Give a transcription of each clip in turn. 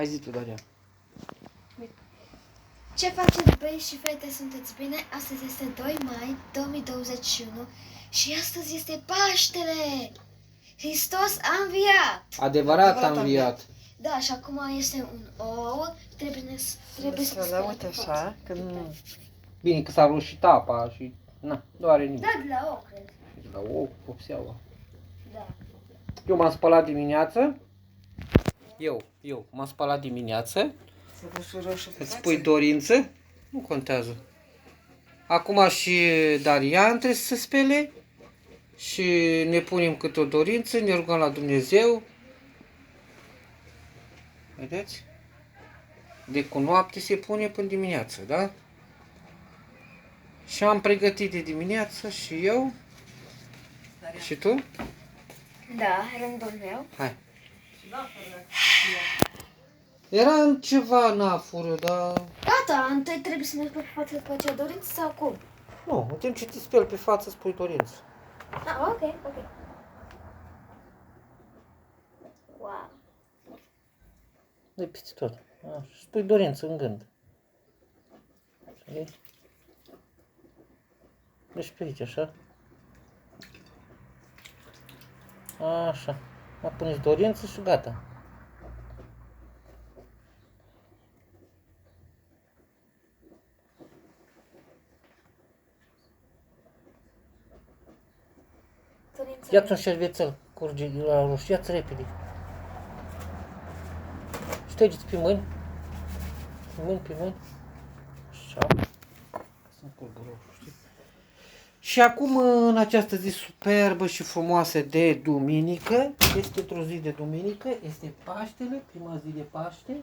Hai zi tu, Daria. Ce faceți, băieți și fete, sunteți bine? Astăzi este 2 mai 2021 și astăzi este Paștele! Hristos a înviat! Adevărat a înviat. Da, și acum este un ou, trebuie să le uite așa, că nu... Bine că s-a roșit apa și... Na, nu are nimic. Da, de la ou, cred. De la ou, popseaua. Da. Eu m-am spălat dimineață. Eu m-am spălat dimineață. Să duci roșu pe Îți față? pui dorință? Nu contează. Acum și Darian trebuie să se spele. Și ne punem câte o dorință, ne rugăm la Dumnezeu. Vedeți? De cu noapte se pune până dimineață, da? Și am pregătit de dimineață și eu. Și tu? Da, rândul meu. Hai. Era în ceva în afură, dar... Gata, întâi trebuie să ne spui pe față după aceea dorință sau cum? Nu, în timp ce te speli pe față, spui dorință. Ah, ok. Wow. Nu-i peste tot. Așa, spui dorință în gând. Înțelegi? Deci pe aici, așa. Așa. Mă puneți dorință și gata. Dorința Ia-ți un șervețel, curge la roșu, ia-ți repede. Ștergeți pe mâini. Pe mâini. Așa. Să-mi curgă roșu, știi? Și acum, în această zi superbă și frumoasă de duminică, este într-o zi de duminică, este Paștele, prima zi de Paște.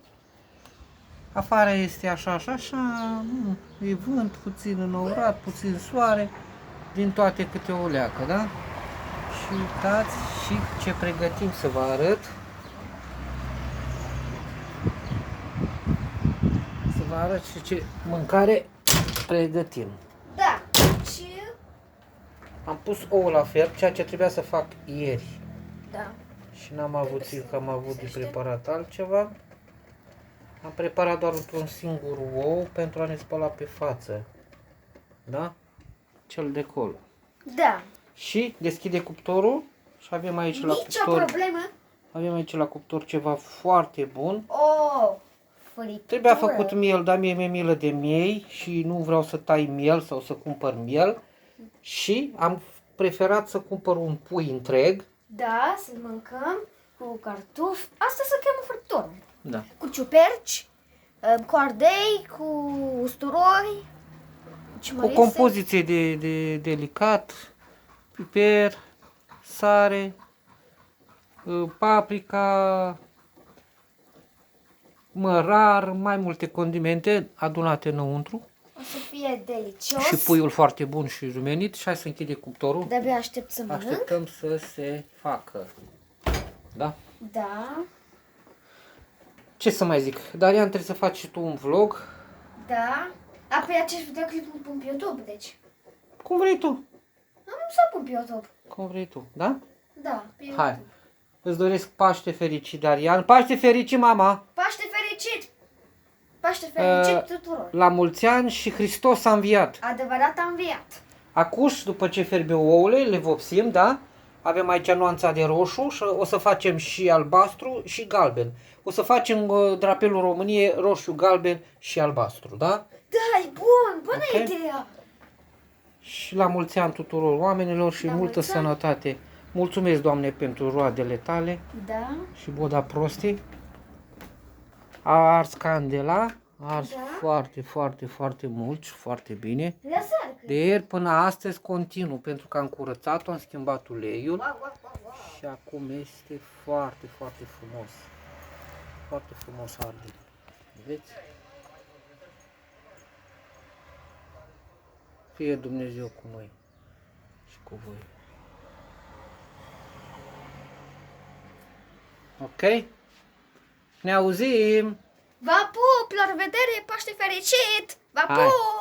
Afară este așa, e vânt, puțin înourat, puțin soare, din toate câte o leacă, da? Și uitați și ce pregătim să vă arăt. Să vă arăt și ce mâncare pregătim. Da, și... Am pus ouă la fer, ceea ce trebuia să fac ieri. Da. Și n-am avut timp, că am avut de preparat altceva. Am preparat doar un singur ou pentru a ne spăla pe față. Da? Cel de acolo. Da. Și deschide cuptorul și avem aici la Nicio cuptor. problemă. Avem aici la cuptor ceva foarte bun. Oh, fritură. Trebuia făcut miel, dar mie mi-e milă de miei și nu vreau să tai miel sau să cumpăr miel. Și am preferat să cumpăr un pui întreg. Da, să mâncăm cu cartofi. Asta se cheamă friptură. Da. Cu ciuperci, cu ardei, cu usturoi, Cu ciumărițe. compoziție de delicat, piper, sare, paprika, mărar, mai multe condimente adunate înăuntru. O să fie delicios. Și puiul foarte bun și jumenit. Și hai să închide cuptorul. De-abia aștept să mănânc. Așteptăm să se facă. Da? Da, Ce să mai zic? Darian, trebuie să faci și tu un vlog. da. Apoi acest videoclip îl pun pe YouTube, deci. Cum vrei tu. Am să pun pe YouTube. Cum vrei tu. Da? Da, pe YouTube. Hai. Îți doresc Paște fericit, Darian. Paște fericit, mama! Paște fericit! Paște fericit tuturor! La mulți ani și Hristos a înviat. Adevărat am înviat. Acuș, după ce fierbe ouăle, le vopsim, da? Avem aici nuanța de roșu și o să facem și albastru și galben. O să facem drapelul României roșu, galben și albastru, da? Da, e bun! Bună Ok. ideea! Și la mulți ani tuturor oamenilor și La multă mulți ani. sănătate. Mulțumesc, Doamne, pentru roadele tale Da, și boda prostii. A ars candela, a ars Da. foarte mult și foarte bine. lăsar! De ieri până astăzi continuu, pentru că am curățat-o, am schimbat uleiul și acum este foarte frumos. Foarte frumos arde. Vedeți? Fie Dumnezeu cu noi și cu voi. Ok? Ne auzim! Vă pup! La revedere! Paște fericit! Vă Hai. pup!